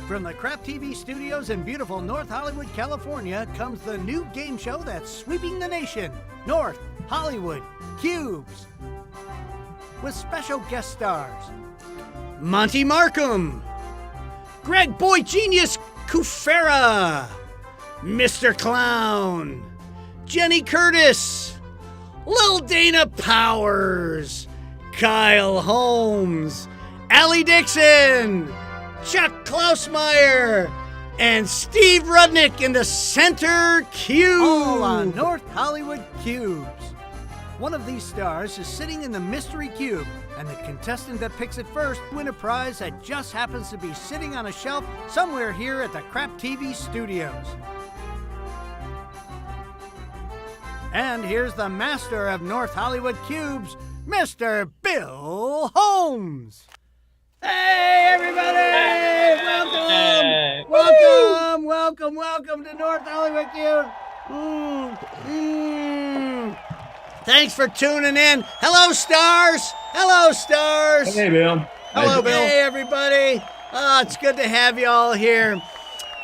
From the Crap TV studios in beautiful North Hollywood, California, comes the new game show that's sweeping the nation, North Hollywood Cubes. With special guest stars, Monty Markham, Greg Boy Genius Kufera, Mr. Clown, Jenny Curtis, Lil Dana Powers, Kiel Holmes, Allie Dixon, Chuck Klausmeyer, and Steve Rudnick in the center cube. All on North Hollywood Cubes. One of these stars is sitting in the mystery cube, and the contestant that picks it first win a prize that just happens to be sitting on a shelf somewhere here at the Crap TV studios. And here's the master of North Hollywood Cubes, Mr. Bill Holmes. Hey, everybody! Welcome to North Hollywood Cube. Thanks for tuning in. Hello, stars. Hey, Bill. Hello, Bill. Hey, everybody. It's good to have you all here.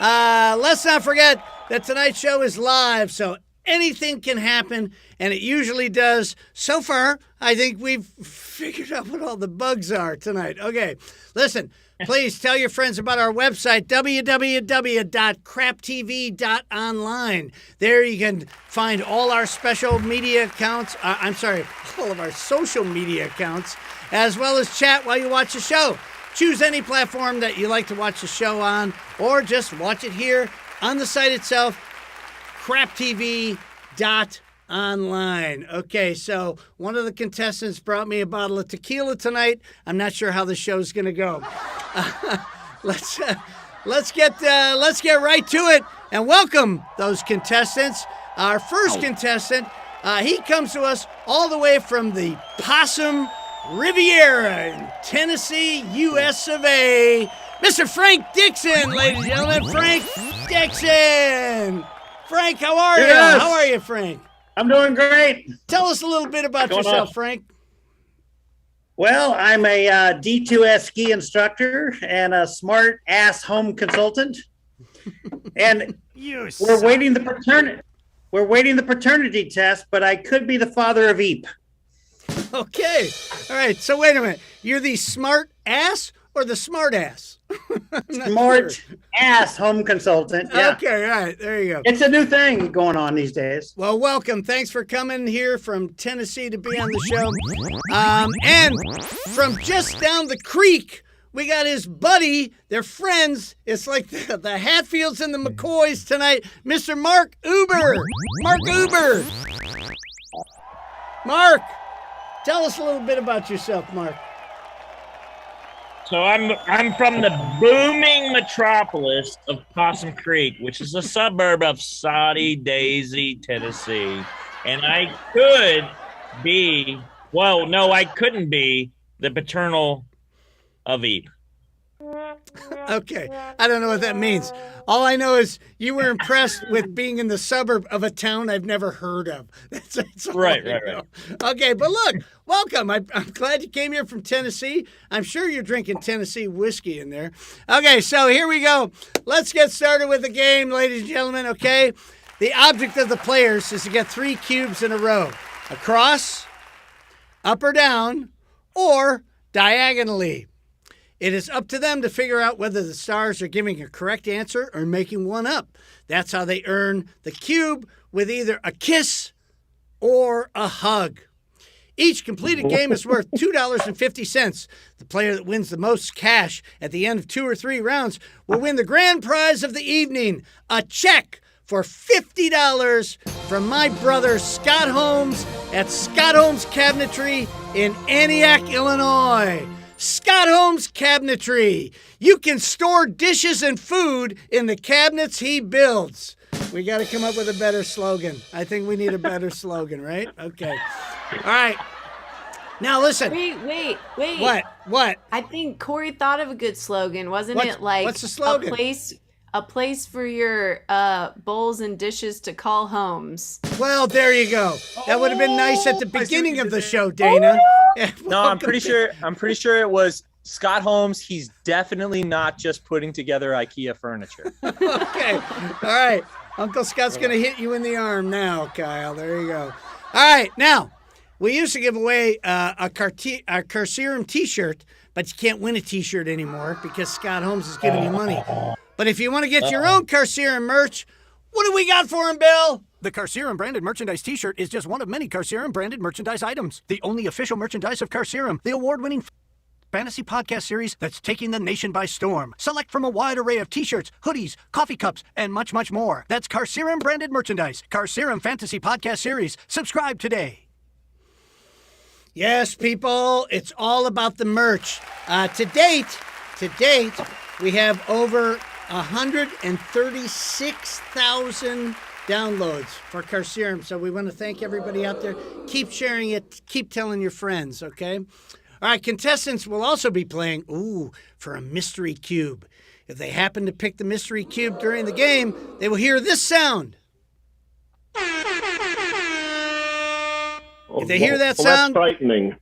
Let's not forget that tonight's show is live, so anything can happen, and it usually does. So far, I think we've figured out what all the bugs are tonight. Okay, listen, please tell your friends about our website, www.craptv.online. There you can find all our special media accounts, all of our social media accounts, as well as chat while you watch the show. Choose any platform that you like to watch the show on, or just watch it here on the site itself, craptv.online. Okay, so one of the contestants brought me a bottle of tequila tonight. I'm not sure how the show's going to go. Let's get right to it and welcome those contestants. Our first contestant, he comes to us all the way from the Possum Riviera in Tennessee, US of A. Mr. Frank Dixon, ladies and gentlemen, Frank Dixon. Frank, how are you? Yes. How are you, Frank? I'm doing great. Tell us a little bit about yourself, Frank. Well, I'm a D2S ski instructor and a smart ass home consultant. And we're waiting the paternity test, but I could be the father of Eep. Okay. All right. So wait a minute. You're the smart ass or the smart ass? Smart ass home consultant. Yeah. Okay, all right. There you go. It's a new thing going on these days. Well, welcome. Thanks for coming here from Tennessee to be on the show. And from just down the creek, we got his buddy. They're friends. It's like the Hatfields and the McCoys tonight. Mr. Mark Uber. Mark, tell us a little bit about yourself, Mark. So I'm from the booming metropolis of Possum Creek, which is a suburb of Soddy Daisy, Tennessee. And I couldn't be the paternal of Eep. Okay, I don't know what that means. All I know is you were impressed with being in the suburb of a town I've never heard of. That's Right. Okay, but look, welcome. I'm glad you came here from Tennessee. I'm sure you're drinking Tennessee whiskey in there. Okay, so here we go. Let's get started with the game, ladies and gentlemen, okay? The object of the players is to get 3 cubes in a row. Across, up or down, or diagonally. It is up to them to figure out whether the stars are giving a correct answer or making one up. That's how they earn the cube with either a kiss or a hug. Each completed game is worth $2.50. The player that wins the most cash at the end of 2 or 3 rounds will win the grand prize of the evening, a check for $50 from my brother Scott Holmes at Scott Holmes Cabinetry in Antioch, Illinois. Scott Holmes Cabinetry. You can store dishes and food in the cabinets he builds. We got to come up with a better slogan. I think we need a better slogan, right? Okay. All right. Now listen. Wait. What? I think Corey thought of a good slogan. Wasn't it like what's the slogan? A place for your bowls and dishes to call homes? Well, there you go. That would have been nice at the beginning of the show, Dana. No, I'm pretty sure it was Scott Holmes, he's definitely not just putting together IKEA furniture. Okay. All right. Uncle Scott's going to hit you in the arm now, Kyle. There you go. All right. Now, we used to give away a Carcerum t-shirt, but you can't win a t-shirt anymore because Scott Holmes is giving you money. But if you want to get your own Carcerum merch, what do we got for him, Bill? The Carcerum branded merchandise t-shirt is just one of many Carcerum branded merchandise items. The only official merchandise of Carcerum, the award-winning fantasy podcast series that's taking the nation by storm. Select from a wide array of t-shirts, hoodies, coffee cups, and much, much more. That's Carcerum branded merchandise. Carcerum Fantasy Podcast Series. Subscribe today. Yes, people, it's all about the merch. To date, we have over 136,000 downloads for Carcerum. So we want to thank everybody out there. Keep sharing it. Keep telling your friends, okay? All right, contestants will also be playing, for a mystery cube. If they happen to pick the mystery cube during the game, they will hear this sound. If they hear that sound, that's frightening.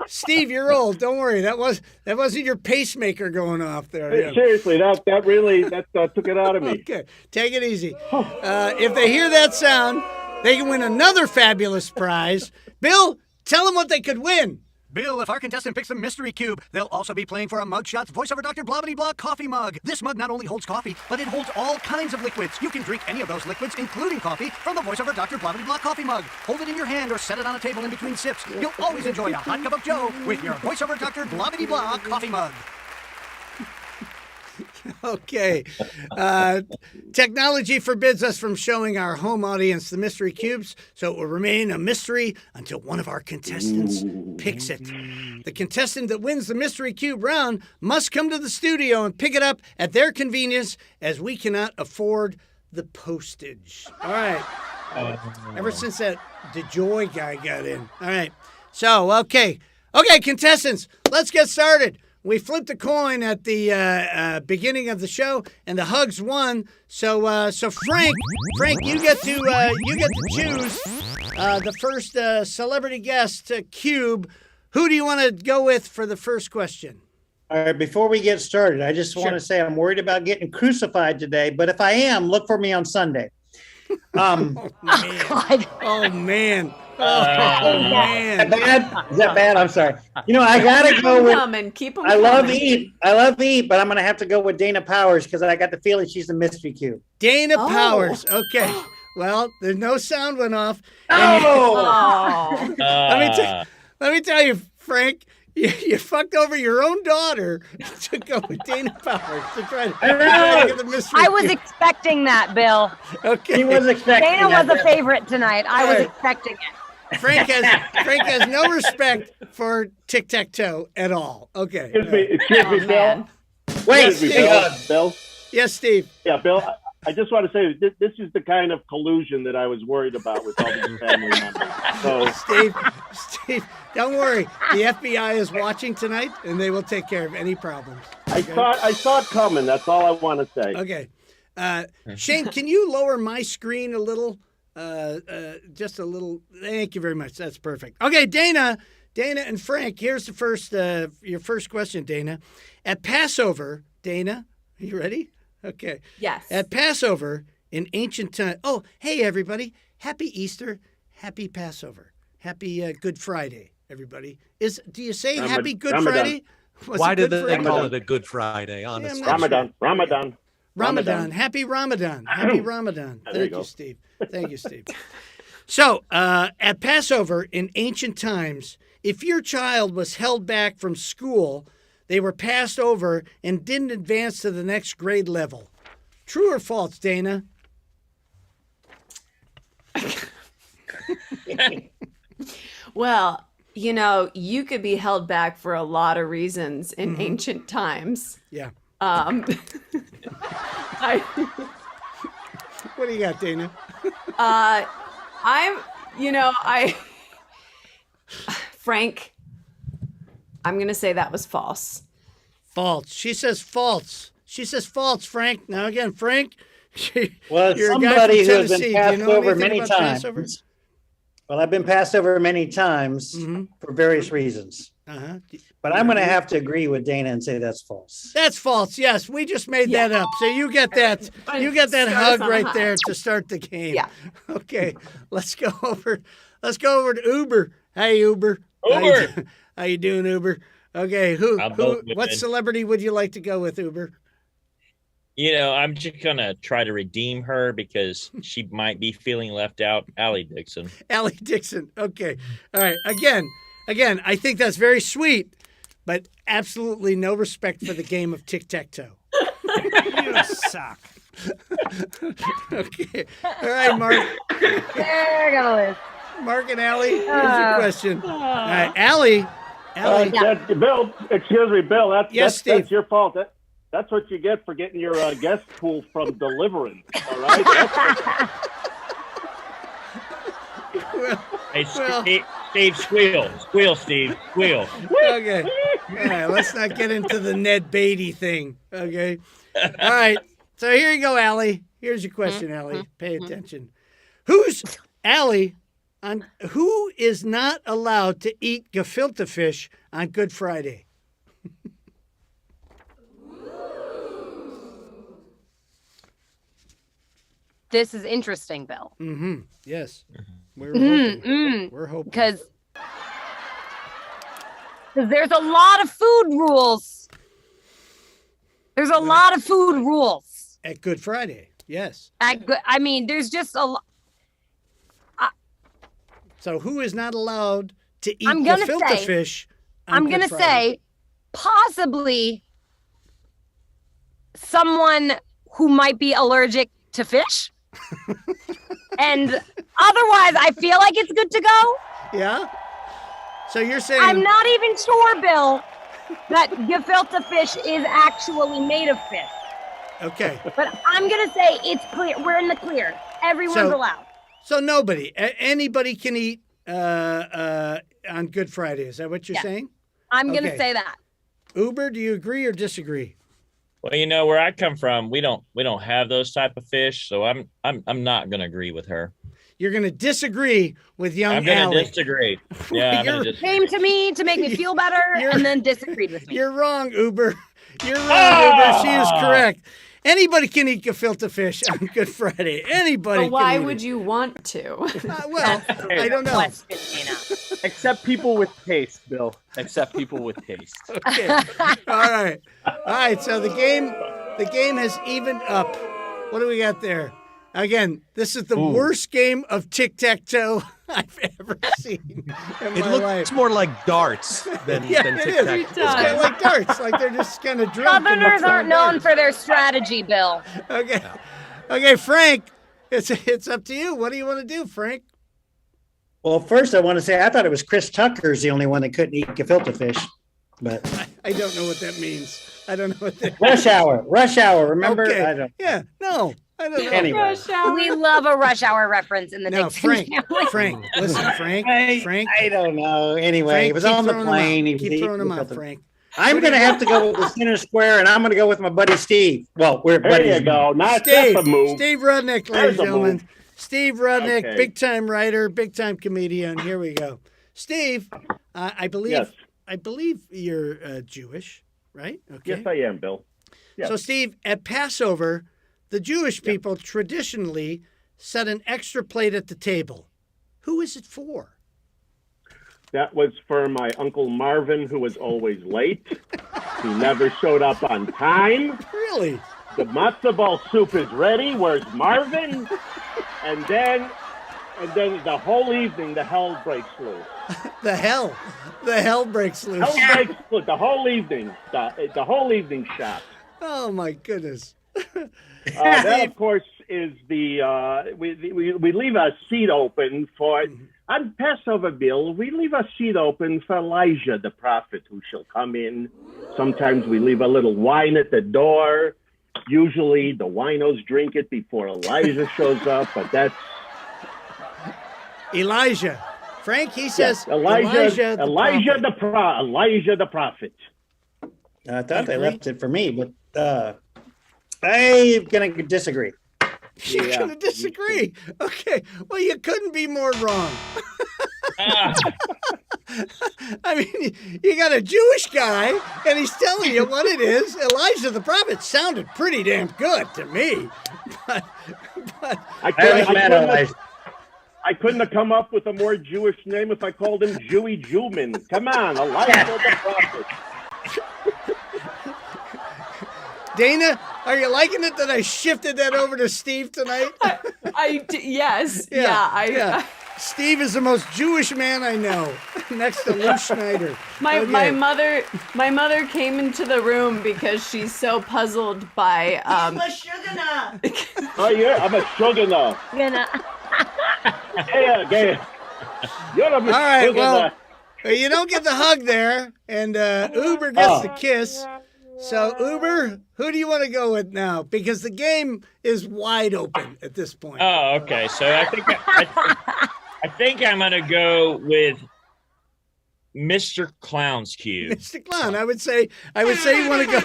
Steve, you're old. Don't worry. That wasn't your pacemaker going off there. Yeah. Seriously, that really took it out of me. Okay, take it easy. If they hear that sound, they can win another fabulous prize. Bill, tell them what they could win. Bill, if our contestant picks the mystery cube, they'll also be playing for a Mugshots voiceover Dr. Blobbity Blah coffee mug. This mug not only holds coffee, but it holds all kinds of liquids. You can drink any of those liquids, including coffee, from the voiceover Dr. Blobbity Blah coffee mug. Hold it in your hand or set it on a table in between sips. You'll always enjoy a hot cup of joe with your voiceover Dr. Blobbity Blah coffee mug. Okay. Technology forbids us from showing our home audience the mystery cubes, so it will remain a mystery until one of our contestants picks it. The contestant that wins the mystery cube round must come to the studio and pick it up at their convenience, as we cannot afford the postage. All right. Ever since that DeJoy guy got in. All right. So, okay, contestants, let's get started. We flipped a coin at the beginning of the show, and the Hugs won. So Frank, you get to choose the first celebrity guest cube. Who do you want to go with for the first question? All right, before we get started, I just want to say I'm worried about getting crucified today, but if I am, look for me on Sunday. Oh, man. Oh, man. Is that bad? Is that bad? I'm sorry. I gotta go with. Keep them I love Eve, but I'm gonna have to go with Dana Powers because I got the feeling she's the mystery cube. Dana Powers. Okay. Well, there's no sound went off. Oh. Let me tell you, Frank. You fucked over your own daughter to go with Dana Powers to try to get the mystery. I was expecting that, Bill. Okay. He was expecting Dana that. was a favorite tonight. I was expecting it. Frank has no respect for tic-tac-toe at all. Okay. Excuse me, Bill. Wait, Bill. Yes, Steve. Yeah, Bill. I just want to say this is the kind of collusion that I was worried about with all these family members. So, Steve, don't worry. The FBI is watching tonight, and they will take care of any problems. Okay? I saw it coming. That's all I want to say. Okay. Shane, can you lower my screen a little? Just a little. Thank you very much. That's perfect. Okay, Dana and Frank, here's the first your first question, Dana. At Passover, Dana, are you ready? Okay. Yes. At Passover in ancient time. Oh, hey everybody! Happy Easter, happy Passover, happy Good Friday, everybody. Do you say Happy Good Friday? Why did they call it a Good Friday? Honestly, Ramadan. Happy Ramadan. Happy Ramadan. Thank you, Steve. Thank you, Steve. So, at Passover in ancient times, if your child was held back from school, they were passed over and didn't advance to the next grade level. True or false, Dana? Well, you could be held back for a lot of reasons in ancient times. Yeah. What do you got, Dana? Frank, I'm going to say that was false. False. She says false. Frank. Now again, Frank, well, you're somebody a guy who from has been Tennessee. passed Do you know over anything many about times. Passover? Well, I've been passed over many times for various reasons. Uh-huh. But I'm going to have to agree with Dana and say that's false. That's false. Yes, we just made that up. So you get that. You get that Start us hug on a right high. there to start the game. Yeah. Okay. Let's go over to Uber. Hey, Uber. Uber. How you doing, Uber? Okay. Who? I'm both What good. celebrity would you like to go with, Uber? I'm just gonna try to redeem her because she might be feeling left out. Allie Dixon. Allie Dixon. Okay. All right. Again, I think that's very sweet, but absolutely no respect for the game of tic-tac-toe. You suck. Okay. All right, Mark. They're gonna lose. Mark and Allie, here's your question. All right, Allie. Bill, excuse me, Bill. Yes, Steve. That's your fault. That's what you get for getting your guest pool from Deliverance. All right. Hey, Steve, squeal, Steve, squeal. Okay. All right, let's not get into the Ned Beatty thing. Okay. All right. So here you go, Allie. Here's your question, Allie. Pay attention. Who is not allowed to eat gefilte fish on Good Friday? This is interesting, Bill. Mm-hmm. Yes. We're hoping. We're hoping. Because there's a lot of food rules. There's a lot of food rules. At Good Friday. Yes. I mean, there's just a lot. So who is not allowed to eat I'm gonna gefilte say- fish on I'm Good going to Friday? say possibly someone who might be allergic to fish. And otherwise, I feel like it's good to go. Yeah? So you're saying... I'm not even sure, Bill, that gefilte fish is actually made of fish. Okay. But I'm going to say it's clear. We're in the clear. Everyone's allowed. So nobody, anybody can eat on Good Friday. Is that what you're saying? I'm going to Okay. say that. Uber, do you agree or disagree? Well, where I come from, we don't have those type of fish, so I'm not gonna agree with her. You're going to disagree with young I'm gonna Allie. disagree. Yeah, I'm gonna Came to me to make me feel better and then disagreed with me. You're wrong, Uber. You're wrong, Uber. She is correct. Anybody can eat gefilte fish on Good Friday. Anybody But why can eat would it. you want to? Well, I don't know. Question, Dana. Except people with taste, Bill. Except people with taste. Okay. All right. So the game has evened up. What do we got there? Again, this is the worst game of tic-tac-toe I've ever seen in It my looks life. more like darts than Yeah, it is. tic-tac. It's kind of like darts. Like they're just kind of drunk. and Southerners aren't throwing known darts. for their strategy, Bill. Okay, Frank. It's up to you. What do you want to do, Frank? Well, first I want to say I thought it was Chris Tucker's the only one that couldn't eat gefilte fish. But I don't know what that means. I don't know what that rush hour. Remember? Okay. I don't. Yeah. No, I don't know. Anyway. We love a rush hour reference in the No, Dixon Frank. family. Frank. Listen, Frank. Frank. I don't know. Anyway, Frank, it was keep on the throwing 'em plane. out. He was Keep eating throwing them out, gefilte. Frank. I'm going to have to go with the center square, and I'm going to go with my buddy Steve. Well, we're There buddies. you go. That's Steve. a move. Steve Rudnick, ladies There's and a gentlemen. move. Steve Rudnick, Okay. big time writer, big time comedian. Here we go. Steve, I believe Yes. you're Jewish, right? Okay. Yes, I am, Bill. Yes. So, Steve, at Passover, the Jewish people traditionally set an extra plate at the table. Who is it for? That was for my Uncle Marvin, who was always late. He never showed up on time. Really? The matzo ball soup is ready. Where's Marvin? And then the whole evening, the hell breaks loose. The hell breaks loose. Hell breaks loose. The whole evening. The whole evening shot. Oh, my goodness. That, of course, is the we leave a seat open for on Passover, Bill. We leave a seat open for Elijah, the prophet, who shall come in. Sometimes we leave a little wine at the door. Usually, the winos drink it before Elijah shows up, but that's Elijah. Frank, he says Elijah the prophet. Elijah the prophet. I thought they left it for me, but I'm going to disagree. You're going to disagree. Okay. Well, you couldn't be more wrong. I mean, you got a Jewish guy, and he's telling you what it is. Elijah the prophet sounded pretty damn good to me. But I couldn't have come up with a more Jewish name if I called him Jewy Jewman. Come on, Elijah the prophet. Dana, are you liking it that I shifted that over to Steve tonight? Yes. Yeah. Steve is the most Jewish man I know, next to Lou Schneider. My mother came into the room because she's so puzzled by I'm a sugar Oh yeah, I'm a sugar now. Yeah. You're a All right, well, you don't get the hug there, and Uber gets the kiss. So, Uber, who do you want to go with now? Because the game is wide open at this point. Oh, okay. So I think I'm gonna go with Mr. Clown's cube. Mr. Clown, I would say you want to go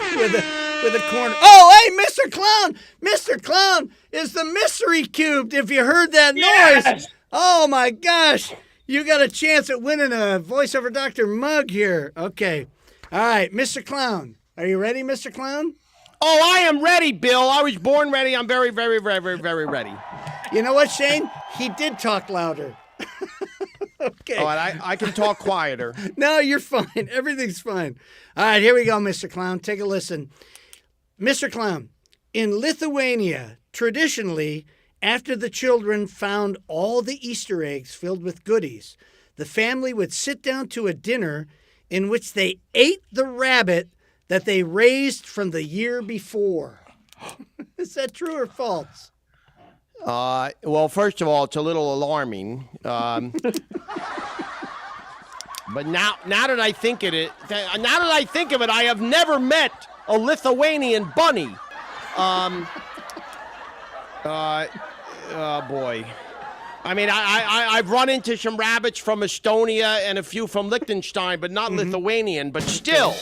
with a corner. Oh, hey, Mr. Clown! Mr. Clown is the mystery cubed. If you heard that noise, Yes! Oh my gosh, you got a chance at winning a voiceover doctor mug here. Okay, all right, Mr. Clown, are you ready, Mr. Clown? Oh, I am ready, Bill. I was born ready. I'm very, very, very, very, very ready. You know what, Shane? He did talk louder. Okay. Oh, and I can talk quieter. No, you're fine. Everything's fine. All right, here we go, Mr. Clown. Take a listen. Mr. Clown, in Lithuania, traditionally, after the children found all the Easter eggs filled with goodies, the family would sit down to a dinner in which they ate the rabbit that they raised from the year before. Is that true or false? Well, first of all, it's a little alarming. But now that I think of it, I have never met a Lithuanian bunny. Oh boy. I mean, I've run into some rabbits from Estonia and a few from Liechtenstein, but not Lithuanian. But still,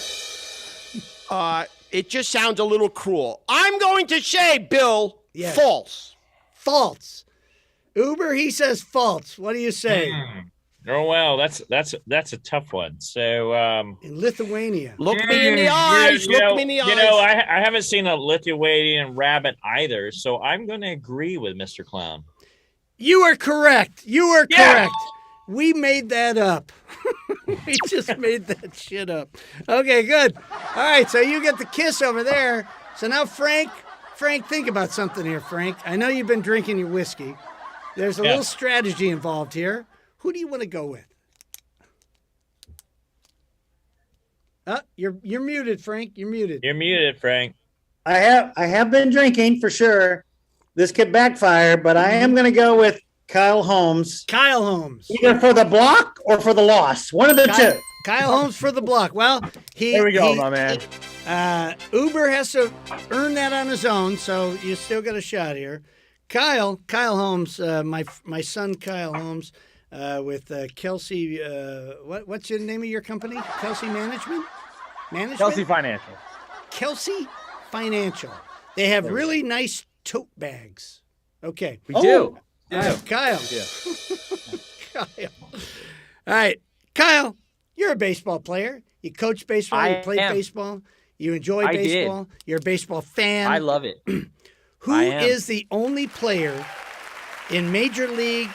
it just sounds a little cruel. I'm going to say, Bill, false. False. Uber, he says false. What do you say? Oh well, that's a tough one. So in Lithuania, look me in the eyes. Look me in the eyes. You know, I haven't seen a Lithuanian rabbit either, so I'm going to agree with Mr. Clown. You are correct. You are correct. We made that up. We just made that shit up. Okay, good. All right, so you get the kiss over there. So now, Frank, think about something here, Frank. I know you've been drinking your whiskey. There's a little strategy involved here. Who do you want to go with? You're muted, Frank. You're muted. You're muted, Frank. I have been drinking for sure. This could backfire, but I am going to go with Kiel Holmes. Kiel Holmes. Either for the block or for the loss. One of the two. Kiel Holmes for the block. Well, there we go, my man. Uber has to earn that on his own, so you still got a shot here. Kiel Holmes, my son Kiel Holmes, with Kelsey. What's the name of your company? Kelsey Management. Kelsey Financial. Kelsey Financial. They have really nice tote bags. Okay. We do. Kyle. Kyle. All right. Kyle, you're a baseball player. You coach baseball. You play baseball. You enjoy baseball. You're a baseball fan. I love it. Who is the only player in Major League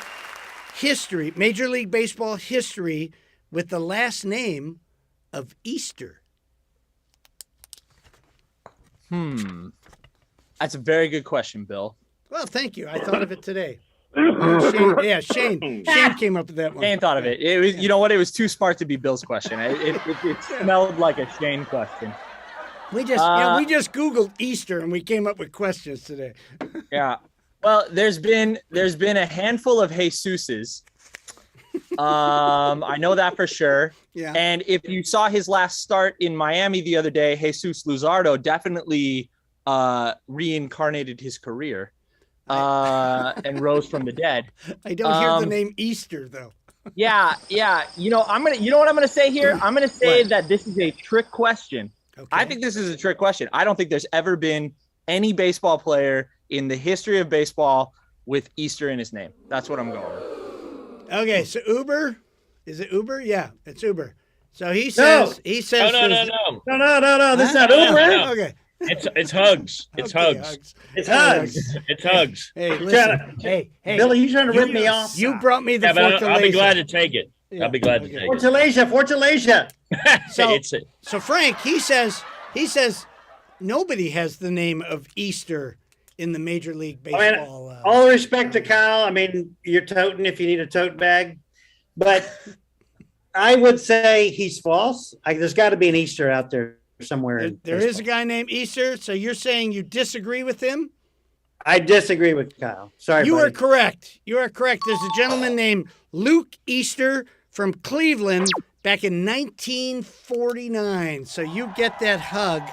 Baseball history with the last name of Easter? That's a very good question, Bill. Well, thank you. I thought of it today. Shane came up with that one. Shane thought of it. It was, you know what? It was too smart to be Bill's question. It smelled like a Shane question. We just Googled Easter and we came up with questions today. Yeah. Well, there's been a handful of Jesuses. I know that for sure. Yeah. And if you saw his last start in Miami the other day, Jesus Luzardo definitely reincarnated his career and rose from the dead. I don't hear the name Easter though. Yeah. You know what I'm gonna say here? I'm gonna say that this is a trick question. Okay. I think this is a trick question. I don't think there's ever been any baseball player in the history of baseball with Easter in his name. That's what I'm going with. Okay, so Uber, Is it Uber? Yeah, it's Uber. So he says. He says. No. No. This is not Uber. No. Okay. It's Hugs. It's Okay, Hugs. It's Hugs. It's Hugs. Hey, listen. Hey, Billy, you trying to rip me off? You brought me the Yeah, but I'll be Fortaleza. glad to take it. Yeah, I'll be glad to okay. take it. Fortaleza. So Frank, he says nobody has the name of Easter in the Major League Baseball. All respect to Kyle. I mean, you're toting if you need a tote bag, but I would say he's false. There's got to be an Easter out there somewhere. There is a guy named Easter. So you're saying you disagree with him? I disagree with Kyle. Sorry, You buddy. are correct. You are correct. There's a gentleman named Luke Easter from Cleveland back in 1949. So you get that hug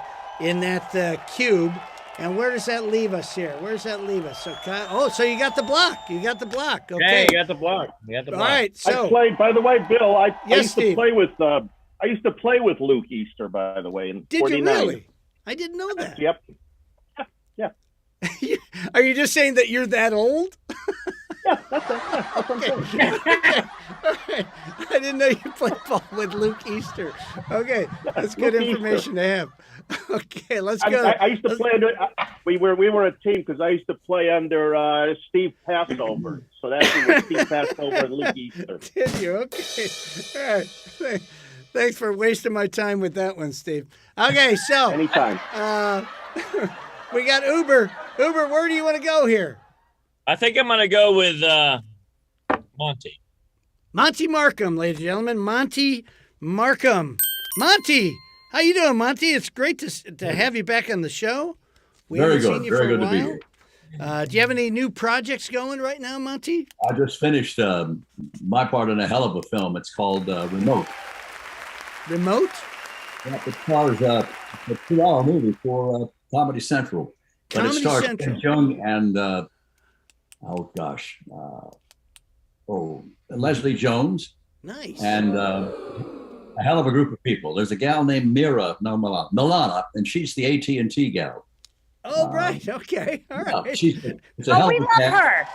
in that cube. And where does that leave us here? Where does that leave us? So, Kyle, so you got the block. You got the block. Okay. Yeah, you got the block. All right. So I played. By the way, Bill, I used Steve. to play with. I used to play with Luke Easter. By the way, in Did 49. you really? I didn't know that. Yep. Are you just saying that you're that old? Yeah, that's what I'm saying. All right. I didn't know you played ball with Luke Easter. Okay, that's good Luke information to have. Okay, let's go. I used to play under. We were a team because I used to play under Steve Passover. So that's who was Steve Passover and Luke Easter. Did you? Okay. All right. Thanks for wasting my time with that one, Steve. Okay, so Anytime. we got Uber. Uber, where do you want to go here? I think I'm going to go with Monty. Monty Markham, ladies and gentlemen. Monty Markham. Monty, how you doing, Monty? It's great to have you back on the show. We Very haven't good. seen you Very for a good to be while. here. Do you have any new projects going right now, Monty? I just finished my part in a hell of a film. It's called Remote. Remote? Yeah, it stars a 2-hour movie for Comedy Central. But Comedy it stars Central. Ken Jeong and Leslie Jones Nice. and a hell of a group of people. There's a gal named Milana, and she's the AT&T gal. Oh, right. Okay. All Yeah, right. it's a hell we of a love cast.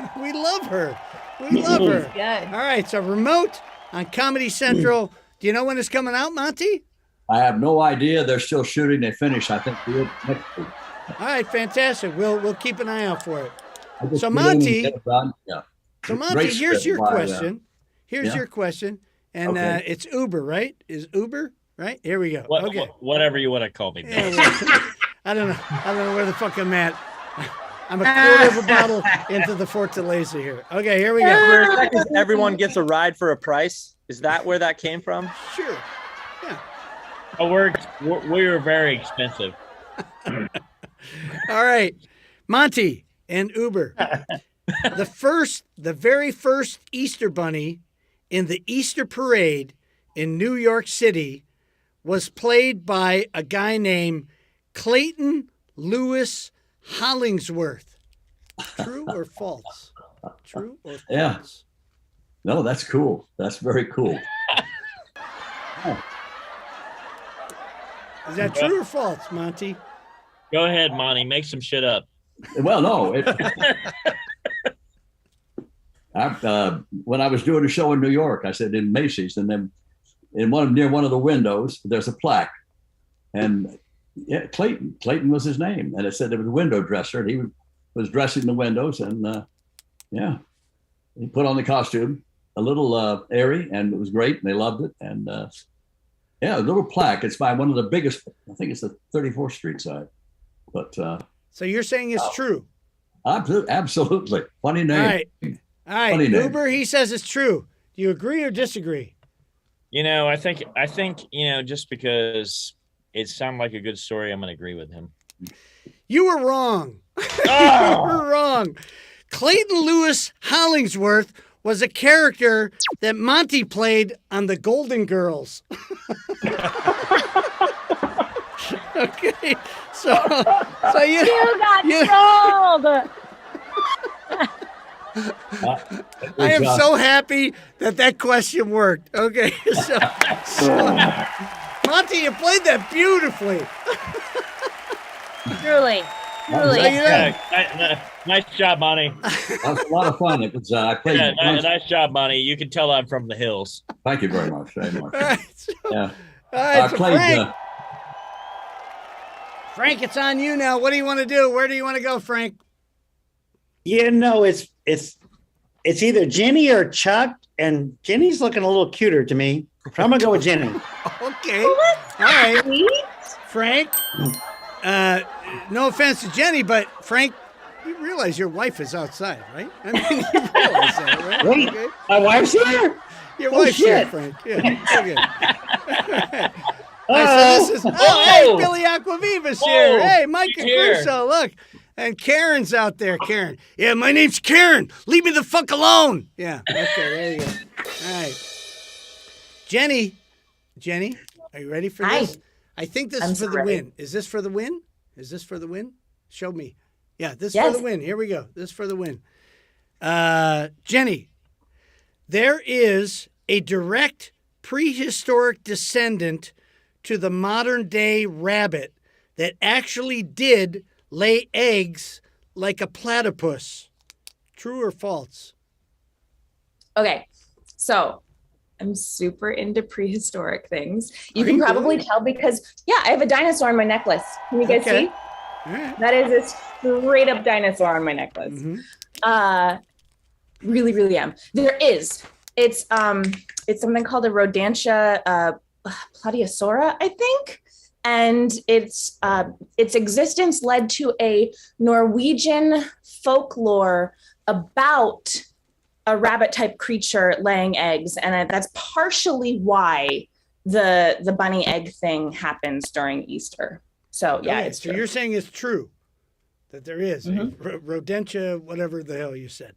her. We love her. We love her. Good. All right. So Remote on Comedy Central. Do you know when it's coming out, Monty? I have no idea. They're still shooting. They finish, I think, next week. All right. Fantastic. We'll keep an eye out for it. I just So, put it in and Monty- get it done. Yeah. So Monty, Great here's script your by, question. Here's yeah. your question. And Okay. it's Uber, right? Is Uber, right? Here we go. What, Okay. whatever you want to call me. Bill. Yeah, well, I don't know where the fuck I'm at. I'm a quarter of a bottle into the Fortaleza here. Okay, here we go. For a second, everyone gets a ride for a price. Is that where that came from? Sure. Yeah. Oh, we were very expensive. All right. Monty and Uber. The very first Easter bunny in the Easter parade in New York City was played by a guy named Clayton Lewis Hollingsworth. True or false? True or false? Yeah. No, that's cool. That's very cool. Is that true or false, Monty? Go ahead, Monty. Make some shit up. Well, no. When I was doing a show in New York, I said in Macy's, and then near one of the windows, there's a plaque, and yeah, Clayton was his name, and it said it was a window dresser, and he was dressing the windows, and yeah, he put on the costume, a little airy, and it was great, and they loved it, and yeah, a little plaque. It's by one of the biggest. I think it's the 34th Street side, but So you're saying it's true? absolutely. Funny name. All right. All right. Funny name. Uber, he says it's true. Do you agree or disagree? You know, I think just because it sounded like a good story, I'm going to agree with him. You were wrong. Oh! You were wrong. Clayton Lewis Hollingsworth was a character that Monty played on The Golden Girls. Okay, so you got trolled. I am so happy that question worked. Okay, so Monty, you played that beautifully. Truly. So, you know, Nice job, Monty. That was a lot of fun. It was, I played. Yeah, nice job, Monty. You can tell I'm from the hills. Thank you very much. Very much. All right, so, Yeah. all right, I so played. Frank, it's on you now. What do you want to do? Where do you want to go, Frank? You know, it's either Jenny or Chuck, and Jenny's looking a little cuter to me. So I'm gonna go with Jenny. Okay. All right. Frank, no offense to Jenny, but Frank, you realize your wife is outside, right? I mean, you realize that, right? Wait, Okay. my wife's here. Your Oh, wife's here, shit. Frank. Yeah, okay. All right, so this is, hey, Billy Aquaviva's here. Hey, Mike and here. Crusoe, look. And Karen's out there, Karen. Yeah, my name's Karen. Leave me the fuck alone. Yeah, okay, there you go. All right. Jenny, are you ready for this? I think this is for the win. Is this for the win? Is this for the win? Show me. Yeah, this is for the win. Here we go. This is for the win. Jenny, there is a direct prehistoric descendant to the modern day rabbit that actually did lay eggs like a platypus. True or false? Okay, so I'm super into prehistoric things. You can probably tell because, I have a dinosaur on my necklace. Can you guys see? All right. That is a straight up dinosaur on my necklace. Really, really am. There is. It's something called a Rodentia Plateosaura, I think. And its existence led to a Norwegian folklore about a rabbit-type creature laying eggs, and that's partially why the bunny egg thing happens during Easter. So it's so true. you're saying it's true that there is a Rodentia, whatever the hell you said.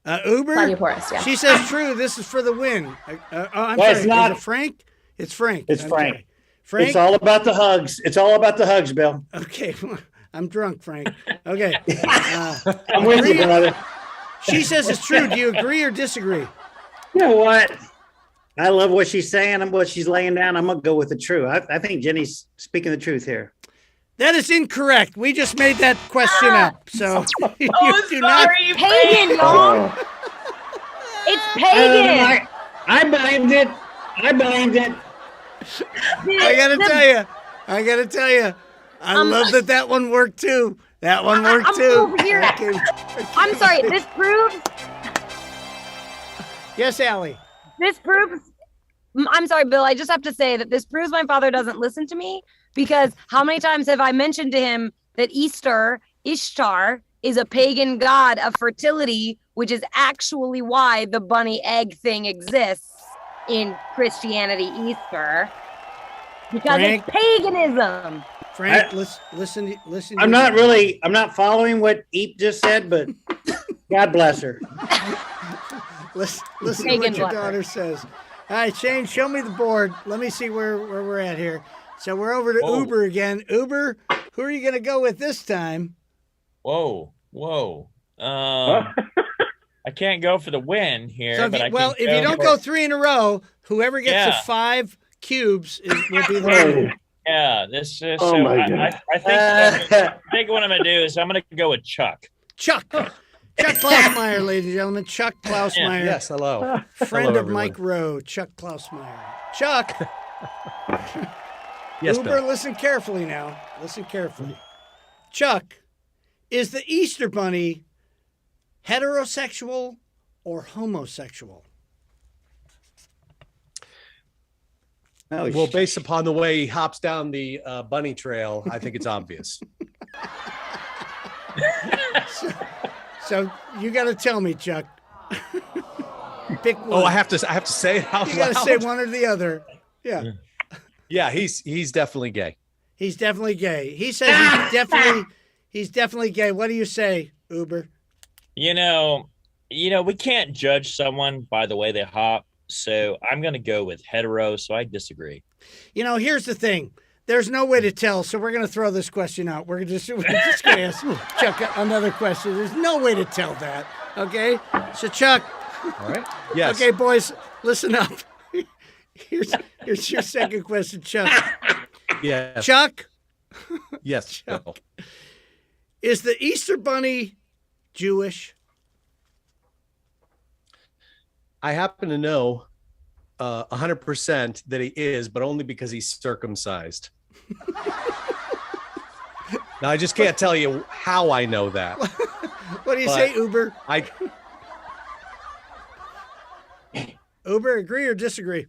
Uber, Platyporus, yeah. She says true. This is for the win. I'm Well, sorry. it's not. Is it Frank? It's Frank. It's I'm Frank. sorry. Frank. It's all about the hugs. It's all about the hugs, Bill. Okay, I'm drunk, Frank. Okay. I'm with you, brother. She says it's true. Do you agree or disagree? You know what? I love what she's saying and what she's laying down. I'm gonna go with the true. I think Jenny's speaking the truth here. That is incorrect. We just made that question up. So you do not. Pagan, y'all. It's pagan. I blamed it. I blamed it. I gotta tell you. I love that one worked too. That one worked too. Over here. I'm sorry. This proves. Yes, Allie. This proves. I'm sorry, Bill. I just have to say that this proves my father doesn't listen to me, because how many times have I mentioned to him that Ishtar, is a pagan god of fertility, which is actually why the bunny egg thing exists in Christianity Easter, because Frank, it's paganism. Frank, listen. I'm not following what Eep just said, but God bless her. Listen to what your daughter says. All right, Shane, show me the board. Let me see where we're at here. So we're over to Uber again. Uber, who are you going to go with this time? Whoa. I can't go for the win here. So but if you don't go 3 in a row, whoever gets to 5 cubes will be the winner. Yeah, this is. Oh my God. I think what I'm going to do is I'm going to go with Chuck. Chuck Klausmeyer, ladies and gentlemen. Chuck Klausmeyer. Yes, hello. Friend Hello, of everyone. Mike Rowe, Chuck Klausmeyer. Chuck. Yes, Uber, Bill. listen carefully now. Listen carefully. Chuck, is the Easter Bunny heterosexual or homosexual? Well, based upon the way he hops down the bunny trail, I think it's obvious. So you got to tell me, Chuck. Pick one. Oh, I have to say it out You got to loud? say one or the other. Yeah. Yeah, he's definitely gay. He's definitely gay. He says he's definitely gay. What do you say, Uber? You know, we can't judge someone by the way they hop. So I'm going to go with hetero. So I disagree. Here's the thing. There's no way to tell, so we're going to throw this question out. We're just going to ask Chuck another question. There's no way to tell that, okay? So, Chuck. All right. Yes. Okay, boys, listen up. Here's your second question, Chuck. Yes. Chuck. Yes. Chuck. Is the Easter Bunny Jewish? I happen to know 100% that he is, but only because he's circumcised. Now, I just can't tell you how I know that. What do you say, Uber? Uber, agree or disagree?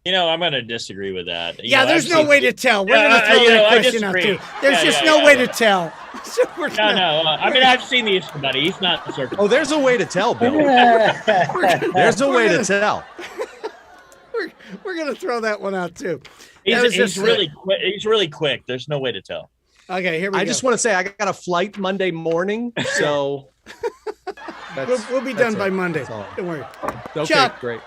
I'm going to disagree with that. There's no way to tell. We're going to throw that question out too. There's just no way to tell. So I've seen the Easter Bunny. He's not circumcised. Oh, there's a way to tell, Bill. There's a way to tell. We're going to throw that one out too. He's really quick. He's really quick. There's no way to tell. Okay, here we go. I just want to say I got a flight Monday morning, so we'll be done by Monday. Don't worry. Okay, Chuck. Great.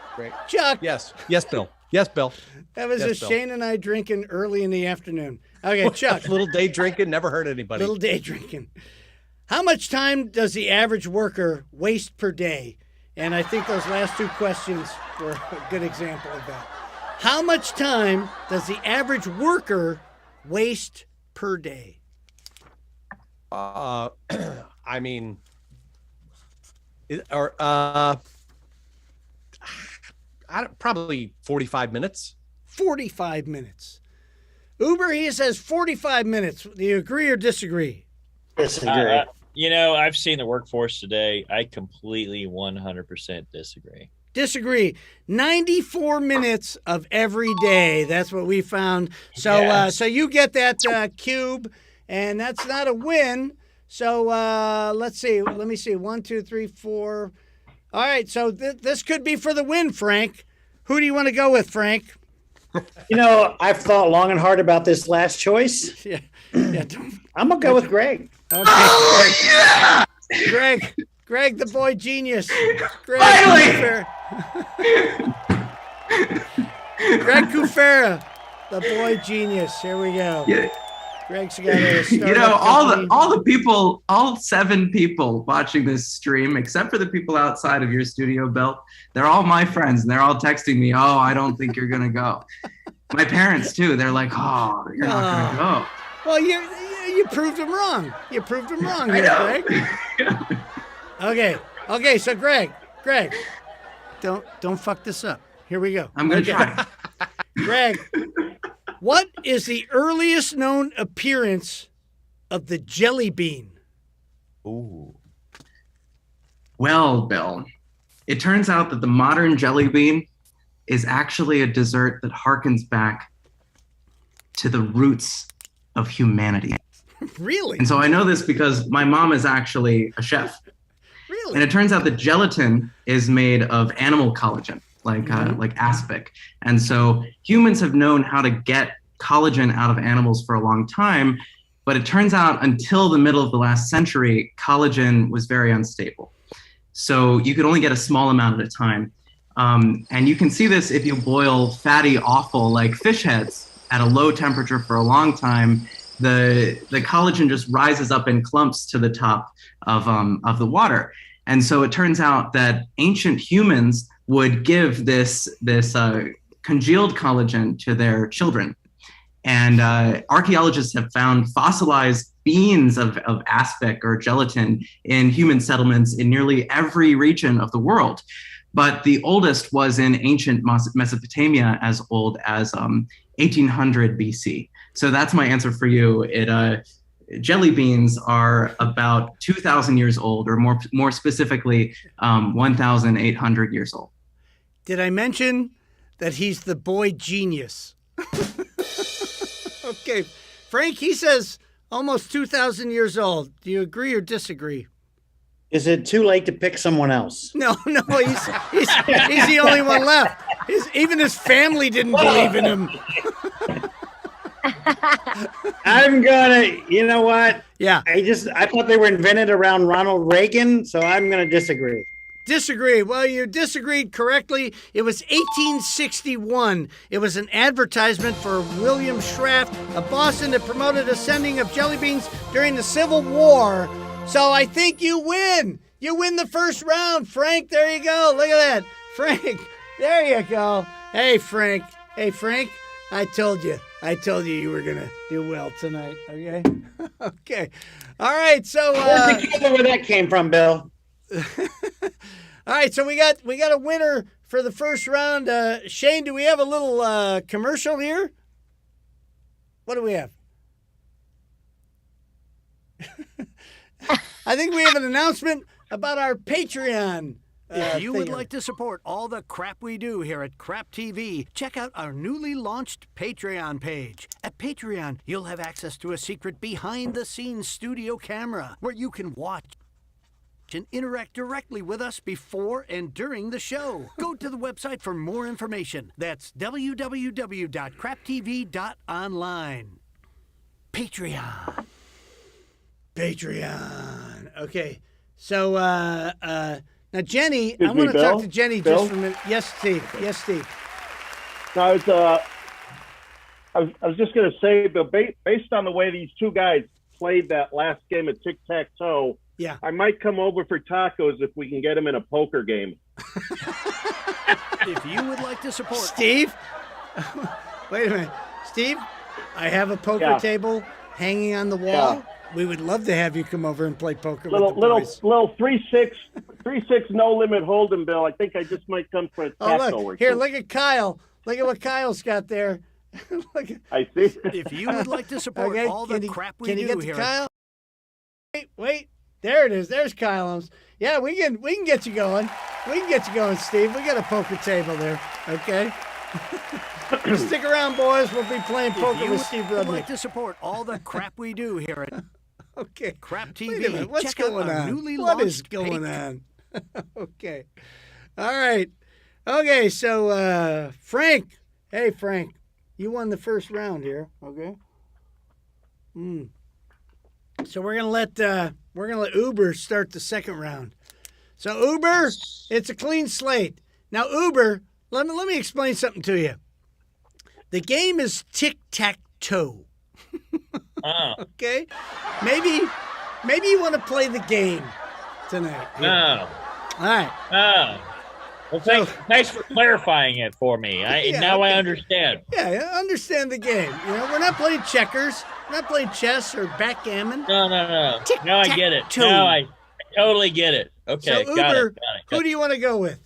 Chuck. Yes, Bill. That was just Shane and I drinking early in the afternoon. Okay, Chuck. Little day drinking, never hurt anybody. Little day drinking. How much time does the average worker waste per day? And I think those last two questions were a good example of that. How much time does the average worker waste per day? I mean, probably 45 minutes. 45 minutes. Uber, he says 45 minutes. Do you agree or disagree? Disagree. I've seen the workforce today. I completely 100% disagree. Disagree. 94 minutes of every day. That's what we found. So so you get that cube, and that's not a win. So let's see. Let me see. 1, 2, 3, 4. All right. So this could be for the win, Frank. Who do you want to go with, Frank? I've thought long and hard about this last choice. Yeah. I'm going to go with Greg. Okay. Oh, yeah! Greg, the boy genius. Greg Kufera, the boy genius. Here we go. Yeah. Greg's got a startup all the people, all 7 people watching this stream, except for the people outside of your studio, Bill, they're all my friends, and they're all texting me, "Oh, I don't think you're gonna go." My parents too. They're like, "Oh, you're not gonna go." Well, you proved them wrong. You proved them wrong here, Greg. Okay. So Greg, don't fuck this up. Here we go. I'm gonna try. Greg, what is the earliest known appearance of the jelly bean? Ooh. Well, Bill, it turns out that the modern jelly bean is actually a dessert that harkens back to the roots of humanity. Really? And so I know this because my mom is actually a chef. Really? And it turns out that gelatin is made of animal collagen, like aspic. And so humans have known how to get collagen out of animals for a long time, but it turns out until the middle of the last century, collagen was very unstable. So you could only get a small amount at a time. And you can see this if you boil fatty offal like fish heads at a low temperature for a long time. The collagen just rises up in clumps to the top of the water. And so it turns out that ancient humans would give this congealed collagen to their children. And archaeologists have found fossilized beans of aspic or gelatin in human settlements in nearly every region of the world. But the oldest was in ancient Mesopotamia, as old as 1800 BC. So that's my answer for you. Jelly beans are about 2,000 years old, or more specifically, 1,800 years old. Did I mention that he's the boy genius? Okay, Frank, he says almost 2,000 years old. Do you agree or disagree? Is it too late to pick someone else? No, he's the only one left. Even his family didn't believe in him. I'm gonna, you know what? Yeah. I thought they were invented around Ronald Reagan, so I'm gonna disagree. Disagree. Well, you disagreed correctly. It was 1861. It was an advertisement for William Schraft of Boston that promoted the sending of jelly beans during the Civil War. So I think you win. You win the first round, Frank. There you go. Look at that. Frank, there you go. Hey, Frank. I told you. I told you were gonna do well tonight. Okay. Okay. All right. So where that came from, Bill. all right. So we got a winner for the first round. Shane, do we have a little commercial here? What do we have? I think we have an announcement about our Patreon. If you would like to support all the crap we do here at Crap TV, check out our newly launched Patreon page. At Patreon, you'll have access to a secret behind-the-scenes studio camera where you can watch and interact directly with us before and during the show. Go to the website for more information. That's www.craptv.online. Patreon. Okay. So, now, Jenny, Excuse I want me, to talk Bill? to Jenny Bill? just for a minute. Yes, Steve. Yes, Steve. Now, I was just going to say, Bill, based on the way these two guys played that last game of tic-tac-toe, yeah, I might come over for tacos if we can get them in a poker game. If you would like to support Steve, wait a minute, Steve, I have a poker table hanging on the wall. Yeah. We would love to have you come over and play poker with the Little boys. 3-6 no limit hold'em, Bill. I think I just might come for a taco or look here. two. Look at Kyle. Look at what Kyle's got there. I see. If you would like to support all the crap we can you do get here to Kyle? Wait. There it is. There's Kyle Holmes. Yeah, we can get you going. We can get you going, Steve. We got a poker table there. Okay. Stick around, boys. We'll be playing poker with Steve would Rudnick. like to support all the crap we do here at Okay. Crap TV. Wait a minute. What's Check out going our on? newly What is launched going on? Okay. All right. Okay. So, Frank. Hey, Frank. You won the first round here. Okay. So we're gonna let Uber start the second round. So Uber, it's a clean slate. Now Uber, let me explain something to you. The game is tic-tac-toe. Okay? Maybe you want to play the game tonight. No. All right. Oh. Well, thanks for clarifying it for me. Now I understand. Yeah, I understand the game. You know, we're not playing checkers. We're not playing chess or backgammon. No. Now I get it. Tic-tac-toe. Now I totally get it. Okay, So got Uber, it. who do you want to go with?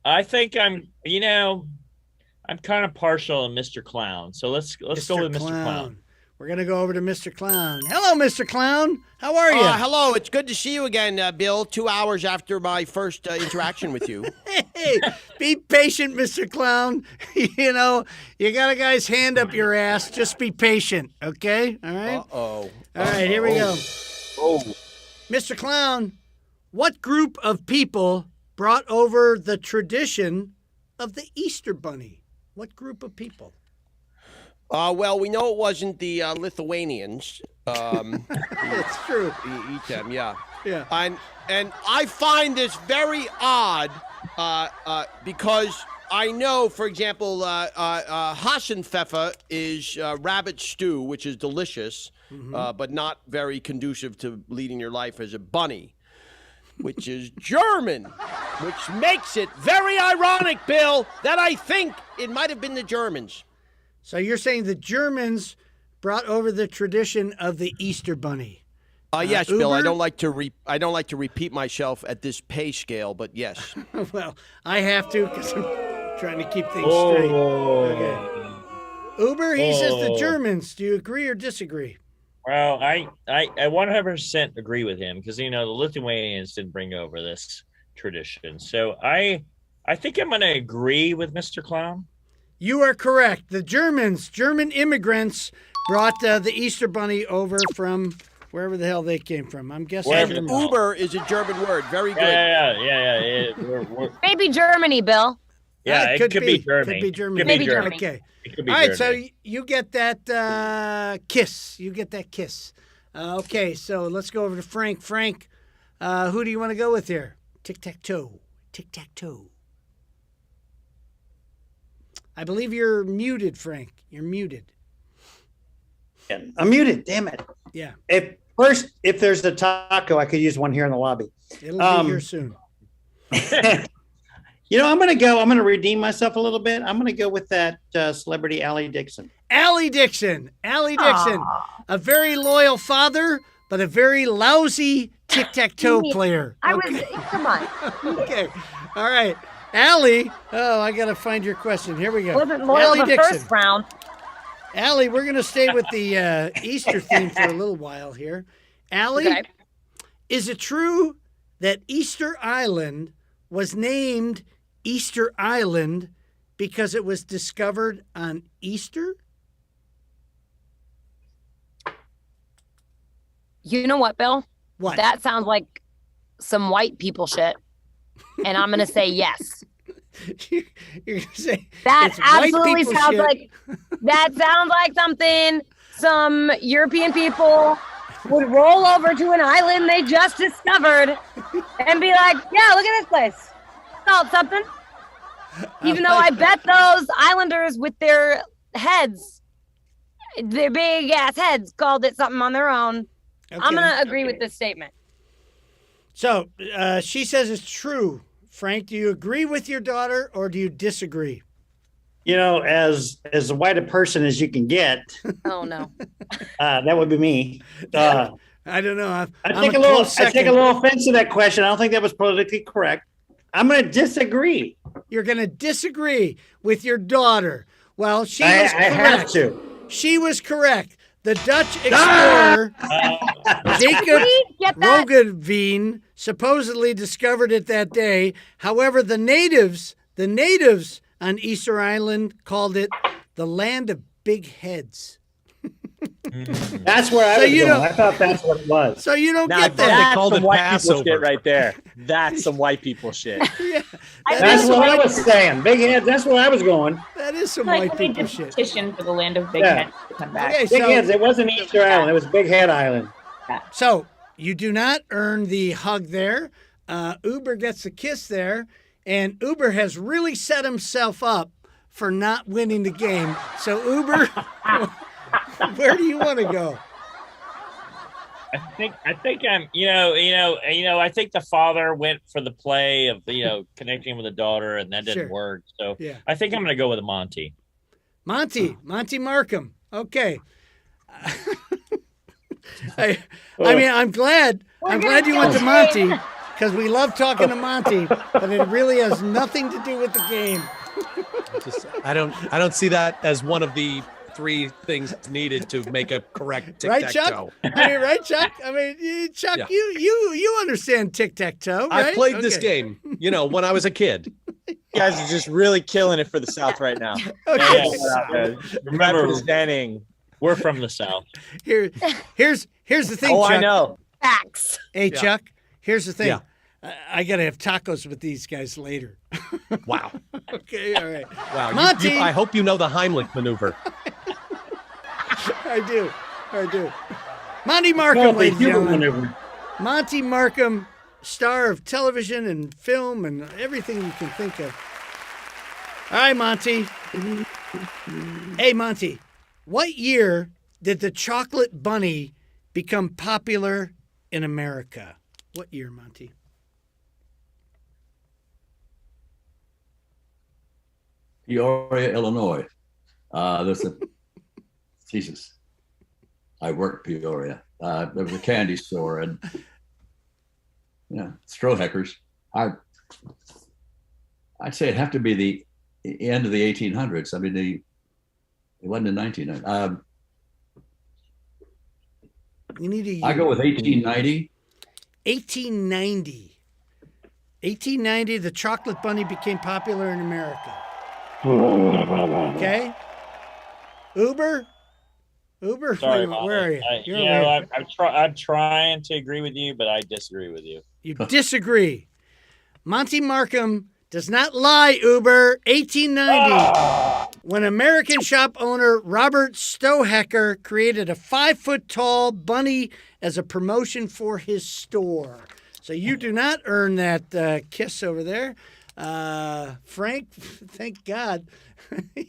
I think I'm kind of partial to Mr. Clown. So let's go with Mr. Clown. We're going to go over to Mr. Clown. Hello, Mr. Clown. How are you? Hello. It's good to see you again, Bill, 2 hours after my first interaction with you. Hey, be patient, Mr. Clown. You know, you got a guy's hand up your ass. Just be patient, okay? All right? Uh-oh. All right, here we go. Oh. Mr. Clown, what group of people brought over the tradition of the Easter Bunny? What group of people? Well, we know it wasn't the Lithuanians. It's true. Eat them, yeah. Yeah. And I find this very odd because I know, for example, Hasenpfeffer is rabbit stew, which is delicious, but not very conducive to leading your life as a bunny, which is German, which makes it very ironic, Bill, that I think it might have been the Germans. So you're saying the Germans brought over the tradition of the Easter Bunny? Yes, Uber? Bill. I don't like to repeat myself at this pay scale, but yes. Well, I have to because I'm trying to keep things straight. Okay. Uber, he says the Germans. Do you agree or disagree? Well, I 100% agree with him because the Lithuanians didn't bring over this tradition. So I think I'm going to agree with Mr. Clown. You are correct. The German immigrants, brought the Easter Bunny over from wherever the hell they came from. I'm guessing Germany. Uber is a German word. Very good. Yeah. Maybe Germany, Bill. Yeah, it could be Germany. Could be Germany. Maybe Germany. Okay. It could be All right, Germany. so you get that kiss. You get that kiss. Okay, so let's go over to Frank. Frank, who do you want to go with here? Tic-tac-toe. Tic-tac-toe. I believe you're muted, Frank. You're muted. I'm muted. Damn it. Yeah. If there's a taco, I could use one here in the lobby. It'll be here soon. I'm going to redeem myself a little bit. I'm going to go with that celebrity Allie Dixon. Allie Dixon. A very loyal father, but a very lousy tic-tac-toe player. Come on. Okay. All right. Allie. Oh, I got to find your question. Here we go. Wasn't loyal Allie the Dixon. first round. Allie, we're going to stay with the Easter theme for a little while here. Allie, Okay. is it true that Easter Island was named Easter Island because it was discovered on Easter? You know what, Bill? What? That sounds like some white people shit. And I'm going to say yes. You're going to say That it's white absolutely people sounds shit. that sounds like something some European people would roll over to an island they just discovered and be like, yeah, look at this place. Called something. Even though I bet those islanders with their heads, their big ass heads, called it something on their own. I'm Okay. going to agree with this statement. So she says it's true. Frank, do you agree with your daughter or do you disagree? As white a person as you can get, Oh, no. that would be me. I don't know. I take a little offense to that question. I don't think that was politically correct. I'm going to disagree. You're going to disagree with your daughter. Well, she I was correct. have to. She was correct. The Dutch explorer Jacob Get that? Roggeveen supposedly discovered it that day. However, the natives on Easter Island called it the land of big heads. That's where I was going. don't- I thought that's what it was. So you don't Now, get that's that. called some it white people Passover. shit right there. That's some white people shit. Yeah, That's what I was saying. Big heads. That's where I was going. that is some Like white we people need to shit. petition for the land of big Yeah. heads to come back. Okay, Big heads. It wasn't Easter Island. It was Big Head Island. So you do not earn the hug there. Uber gets the kiss there, and Uber has really set himself up for not winning the game. So Uber, where do you want to go? I think I'm I think the father went for the play of connecting with the daughter and that didn't Sure. work. So Yeah. I think I'm gonna go with Monty. Monty Markham. Okay. I mean, I'm glad you went to Monty because we love talking to Monty, but it really has nothing to do with the game. I don't see that as one of the three things needed to make a correct Right, Chuck? tic-tac-toe. Right, Chuck? Chuck, Yeah. you understand tic-tac-toe, right? I played this Okay. game, when I was a kid. You guys are just really killing it for the South right now. Okay. Remember, Representing. we're from the South. Here's the thing, Oh, Chuck. I know. Facts. Hey, Yeah. Chuck, here's the thing. Yeah. I got to have tacos with these guys later. Wow. Okay, all right. Wow. Monty. I hope you know the Heimlich maneuver. I do. Monty Markham, ladies and gentlemen. Maneuver. Monty Markham, star of television and film and everything you can think of. All right, Monty. Hey, Monty, what year did the chocolate bunny become popular in America? What year, Monty? Peoria, Illinois. Jesus. I worked Peoria. There was a candy store and Stroheckers. I'd say it'd have to be the end of the 1800s. I mean, it wasn't in 1900. You need a year. I go with 1890. 1890. 1890, the chocolate bunny became popular in America. Okay? Uber? Sorry, where are you? You're I'm over here. I'm trying to agree with you, but I disagree with you. You disagree. Monty Markham does not lie, Uber. 1890, when American shop owner Robert Stohacker created a 5-foot-tall bunny as a promotion for his store. So you do not earn that kiss over there. Frank, thank God.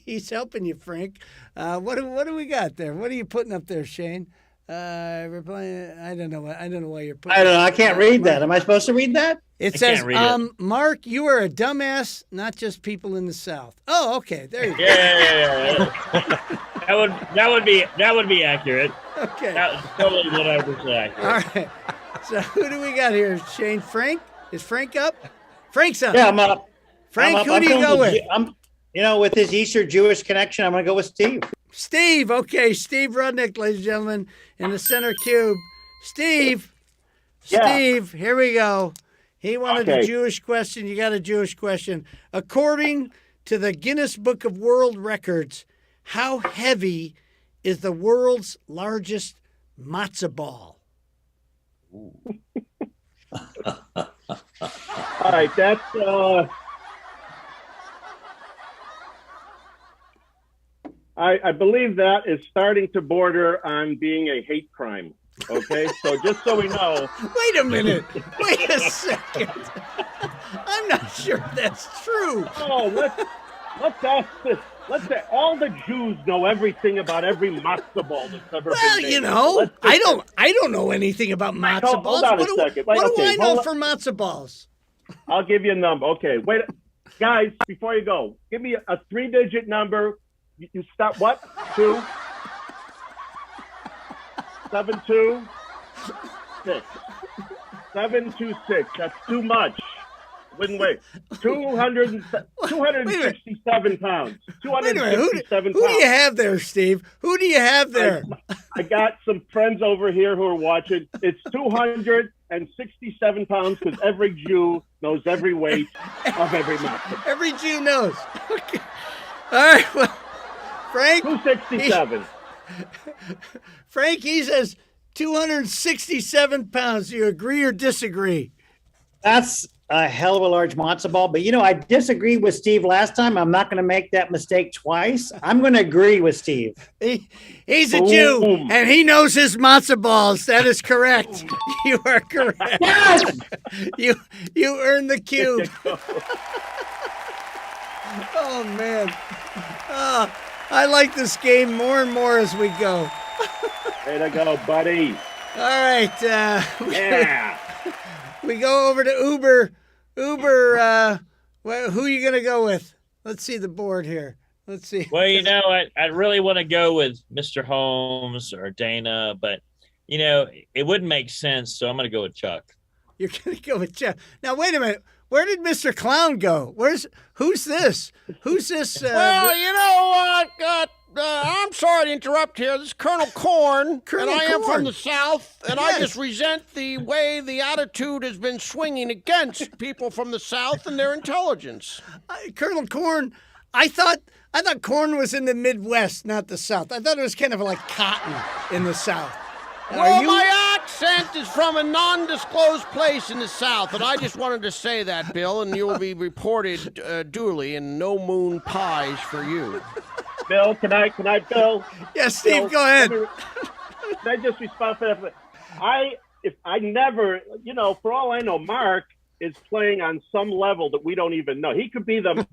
He's helping you, Frank. What do we got there? What are you putting up there, Shane? We're playing. I don't know why you're putting. I don't know. I can't read that. Am I supposed to read that? It says, Mark, you are a dumbass, not just people in the South. Oh, okay. There you go. Yeah. that would be accurate. Okay. That's totally 100% accurate. All right. So who do we got here? Shane Frank? Is Frank up? Frank's up. Yeah, I'm up. Frank, I'm up. who do you go with? With his Easter Jewish connection, I'm going to go with Steve. Steve. Okay. Steve Rudnick, ladies and gentlemen, in the center cube. Steve. Yeah. Steve, here we go. He wanted a Jewish question. You got a Jewish question. According to the Guinness Book of World Records, how heavy is the world's largest matzo ball? All right, that's I believe that is starting to border on being a hate crime. Okay, so just so we know. Wait a minute. Wait a second. I'm not sure that's true. Oh, let's ask this. Let's say all the Jews know everything about every matzo ball that's ever been made. You know, I don't know anything about matzo balls. Hold on a second. What do I know for matzo balls? I'll give you a number. Okay, wait, guys, before you go, give me a 3-digit number. You stop. What? 2, 7, 2, 6. 726. That's too much. Wouldn't wait. 267 pounds. 267 Who do you have there, Steve? Who do you have there? I got some friends over here who are watching. It's 267 pounds because every Jew knows every weight of every mountain. Every Jew knows. Okay. All right. Well, Frank. 267. Frank, he says 267 pounds. Do you agree or disagree? That's a hell of a large matzo ball. But, I disagree with Steve last time. I'm not going to make that mistake twice. I'm going to agree with Steve. He's a Jew, and he knows his matzo balls. That is correct. You are correct. Yes! You earned the cube. Oh, man. I like this game more and more as we go. Way to go, buddy. All right. Yeah. We go over to Uber. Who are you going to go with? Let's see the board here. Let's see. Well, I really want to go with Mr. Holmes or Dana, but, it wouldn't make sense, so I'm going to go with Chuck. You're going to go with Chuck. Now, wait a minute. Where did Mr. Clown go? Who's this? Who's this? I'm sorry to interrupt here. This is Colonel Corn, Colonel and I am Corn. from the South, and Yes. I just resent the way the attitude has been swinging against people from the South and their intelligence. Colonel Corn, I thought corn was in the Midwest, not the South. I thought it was kind of like cotton in the South. Well, my accent is from a non-disclosed place in the South, and I just wanted to say that, Bill, and you will be reported duly, and no moon pies for you. Bill, can I, Bill? Yes, Steve, Bill, go ahead. Can I just respond to that? For all I know, Mark is playing on some level that we don't even know. He could be the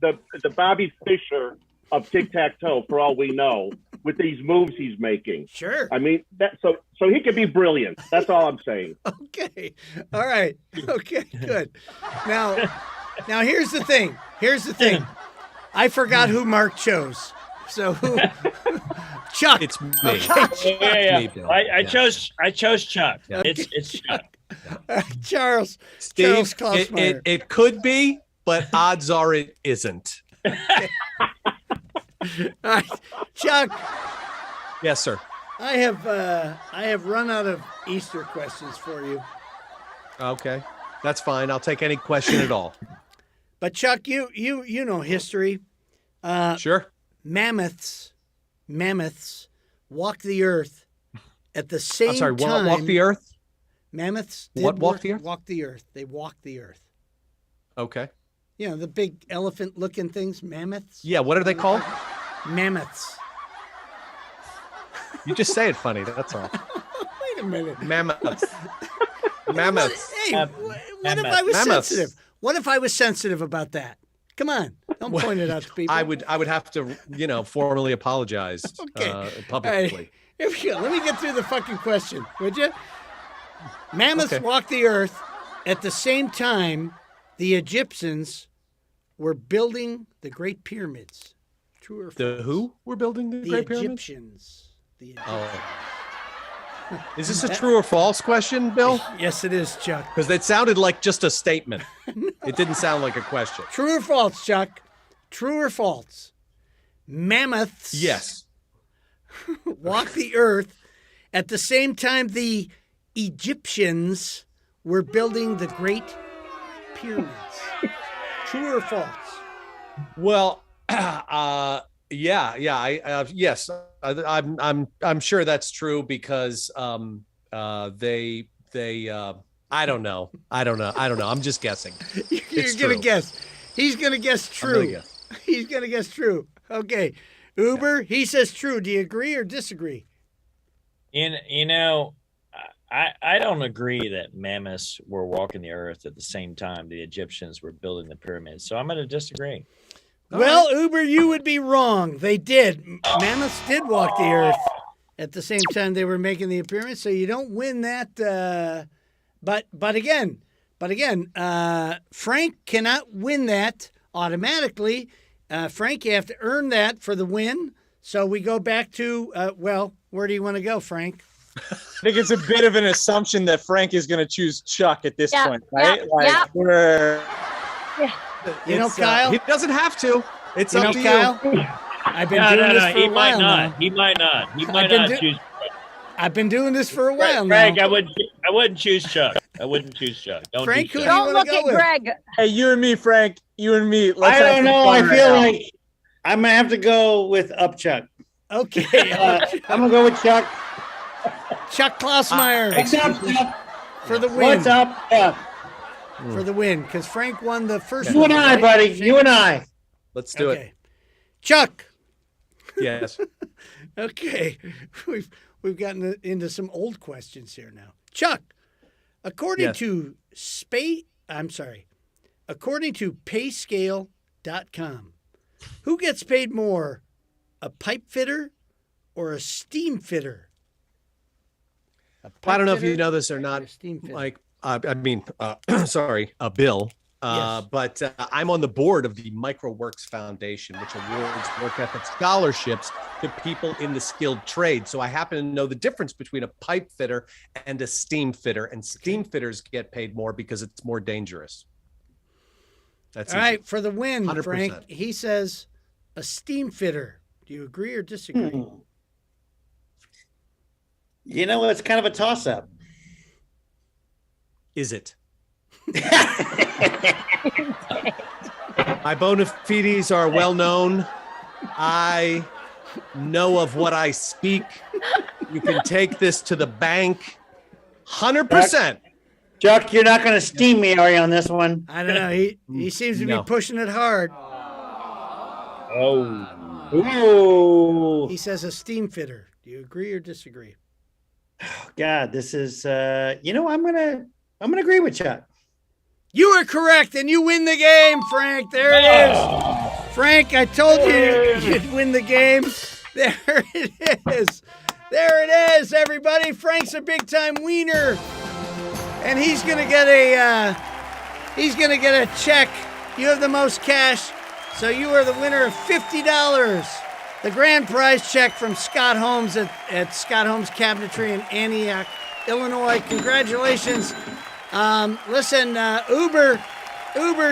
Bobby Fischer of tic-tac-toe, for all we know, with these moves he's making. Sure. I mean, so he could be brilliant. That's all I'm saying. Okay. All right. Okay, good. Now here's the thing. I forgot who Mark chose. So who? Chuck. It's me. Okay. Yeah. Me, Bill. I chose Chuck. Yeah. It's Chuck. Charles. Steve, Charles Klausmeyer. it could be, but odds are it isn't. All right, Chuck. Yes, sir. I have run out of Easter questions for you. Okay, that's fine. I'll take any question at all. But Chuck, you know history. Sure. Mammoths walked the earth at the same I'm sorry. time. Walk the earth. Mammoths. What walked the earth? Walked the earth. They walked the earth. Okay. You know, the big elephant-looking things, mammoths. Yeah. What are they called? Mammoths. You just say it funny. That's all. Wait a minute. Mammoths. Mammoths. Hey, what if I was sensitive? What if I was sensitive about that? Come on. Don't point it out to people. I would have to, formally apologize publicly. Here we go. Let me get through the fucking question, would you? Mammoths walked the earth at the same time the Egyptians were building the Great Pyramids. True or false? The who were building the Great Pyramids? The Egyptians. Is this a true or false question, Bill? Yes, it is, Chuck. Because it sounded like just a statement. No. It didn't sound like a question. True or false, Chuck? True or false? Mammoths. Yes. Walked the earth at the same time the Egyptians were building the Great Pyramids. True or false? Well, yes. I'm sure that's true because they I don't know. I'm just guessing. You're gonna guess. He's gonna guess true. He's gonna guess true. Okay. Uber, he says true. Do you agree or disagree? I don't agree that mammoths were walking the earth at the same time the Egyptians were building the pyramids. So I'm going to disagree. Well, Uber, you would be wrong. They did. Mammoths did walk the earth at the same time they were making the pyramids. So you don't win that. But again, Frank cannot win that automatically. Frank, you have to earn that for the win. So we go back to, where do you want to go, Frank? I think it's a bit of an assumption that Frank is going to choose Chuck at this point, right? Kyle? He doesn't have to. It's up to Kyle? you. I've been doing this for a while now. He might not. He might not choose. I've been doing this for a while Frank, now. I wouldn't choose Chuck. Frank, who do you Don't want look to go at with? Greg. Hey, you and me, Frank. You and me. I don't know. I feel like I'm gonna have to go with Upchuck. Okay. I'm gonna go with Chuck. Chuck Klausmeyer. What's up, Chuck? For the win. What's up, Chuck? For the win, because Frank won the first You one. and I, right? buddy. You and I. Let's do it. Chuck. Yes. Okay. We've gotten into some old questions here now. Chuck, according to payscale.com, who gets paid more, a pipe fitter or a steam fitter? I don't know if you know this or not, Mike. Bill. But I'm on the board of the MicroWorks Foundation, which awards work ethic scholarships to people in the skilled trade. So I happen to know the difference between a pipe fitter and a steam fitter, and steam fitters get paid more because it's more dangerous. That's all easy. right. For the win, 100%. Frank, he says a steam fitter. Do you agree or disagree? It's kind of a toss-up. Is it? My bona fides are well known. I know of what I speak. You can take this to the bank. 100%. Chuck, you're not going to steam me, are you, on this one? I don't know. He seems to be pushing it hard. Ooh. He says a steam fitter. Do you agree or disagree? God, this is I'm gonna agree with Chuck. You are correct, and you win the game, Frank. There it is. Frank, I told you you'd win the game. There it is. There it is, everybody. Frank's a big-time wiener, and he's gonna get a check. You have the most cash, so you are the winner of $50. The grand prize check from Scott Holmes at Scott Holmes Cabinetry in Antioch, Illinois. Congratulations. Listen, Uber,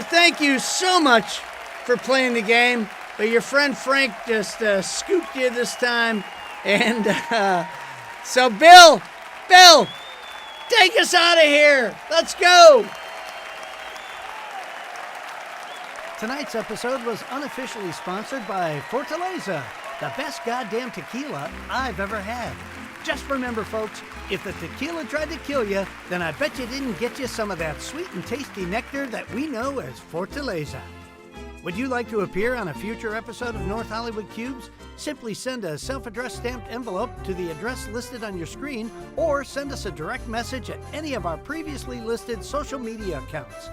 thank you so much for playing the game. But your friend Frank just scooped you this time. And so, Bill, take us out of here. Let's go. Tonight's episode was unofficially sponsored by Fortaleza, the best goddamn tequila I've ever had. Just remember, folks, if the tequila tried to kill you, then I bet you didn't get you some of that sweet and tasty nectar that we know as Fortaleza. Would you like to appear on a future episode of North Hollywood Cubes? Simply send a self-addressed stamped envelope to the address listed on your screen, or send us a direct message at any of our previously listed social media accounts.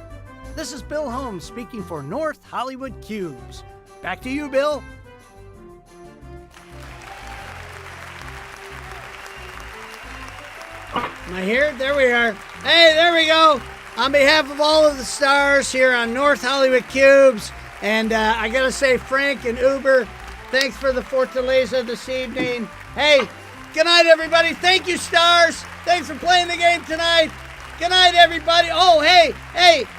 This is Bill Holmes speaking for North Hollywood Cubes. Back to you, Bill. Am I here? There we are. Hey, there we go. On behalf of all of the stars here on North Hollywood Cubes, and I got to say, Frank and Uber, thanks for the Fortaleza this evening. Hey, good night, everybody. Thank you, stars. Thanks for playing the game tonight. Good night, everybody. Oh, hey,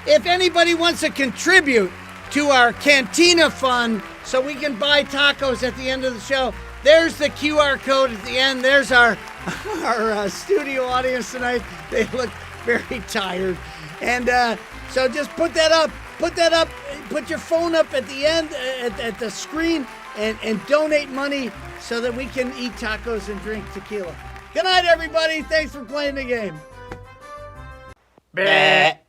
if anybody wants to contribute to our Cantina Fund so we can buy tacos at the end of the show, there's the QR code at the end. There's our studio audience tonight. They look very tired. And so just put that up. Put your phone up at the end, at the screen, and donate money so that we can eat tacos and drink tequila. Good night, everybody. Thanks for playing the game. Bah.